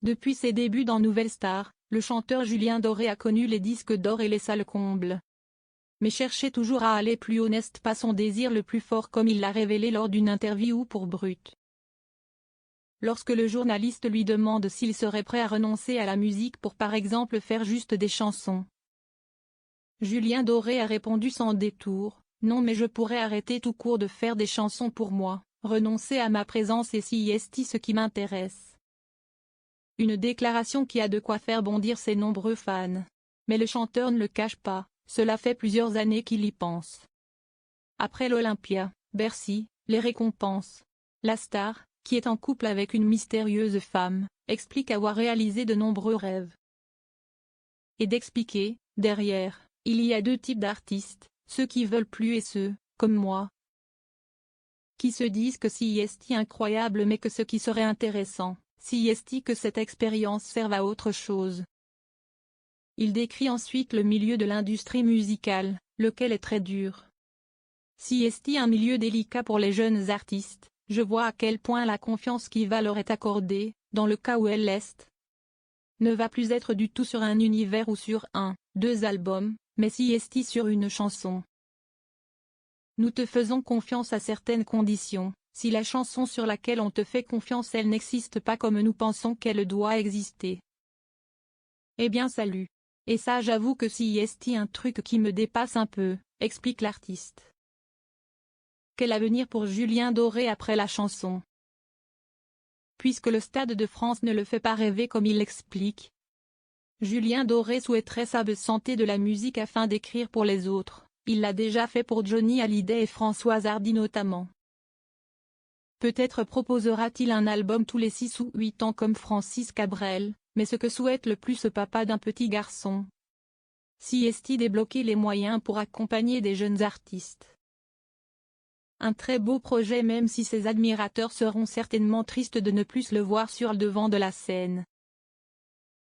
Depuis ses débuts dans Nouvelle Star, le chanteur Julien Doré a connu les disques d'or et les salles combles. Mais cherchait toujours à aller plus haut, n'est pas son désir le plus fort, comme il l'a révélé lors d'une interview pour Brut. Lorsque le journaliste lui demande s'il serait prêt à renoncer à la musique pour par exemple faire juste des chansons, Julien Doré a répondu sans détour: non, mais je pourrais arrêter tout court de faire des chansons pour moi, renoncer à ma présence et c'est ce qui m'intéresse. Une déclaration qui a de quoi faire bondir ses nombreux fans. Mais le chanteur ne le cache pas, cela fait plusieurs années qu'il y pense. Après l'Olympia, Bercy, les récompenses, la star, qui est en couple avec une mystérieuse femme, explique avoir réalisé de nombreux rêves. Et d'expliquer, derrière, il y a deux types d'artistes, ceux qui veulent plus et ceux, comme moi, qui se disent que c'est incroyable mais que ce qui serait intéressant, c'est que cette expérience serve à autre chose. Il décrit ensuite le milieu de l'industrie musicale, lequel est très dur. C'est un milieu délicat pour les jeunes artistes, je vois à quel point la confiance qui va leur être accordée, dans le cas où elle l'est, ne va plus être du tout sur un univers ou sur un, deux albums, mais c'est sur une chanson. Nous te faisons confiance à certaines conditions. Si la chanson sur laquelle on te fait confiance elle n'existe pas comme nous pensons qu'elle doit exister, eh bien salut. Et ça j'avoue que c'est un truc qui me dépasse un peu, explique l'artiste. Quel avenir pour Julien Doré après la chanson? Puisque le Stade de France ne le fait pas rêver comme il l'explique, Julien Doré souhaiterait s'absenter de la musique afin d'écrire pour les autres. Il l'a déjà fait pour Johnny Hallyday et Françoise Hardy notamment. Peut-être proposera-t-il un album tous les 6 ou 8 ans comme Francis Cabrel, mais ce que souhaite le plus ce papa d'un petit garçon, c'est débloquer les moyens pour accompagner des jeunes artistes. Un très beau projet même si ses admirateurs seront certainement tristes de ne plus le voir sur le devant de la scène.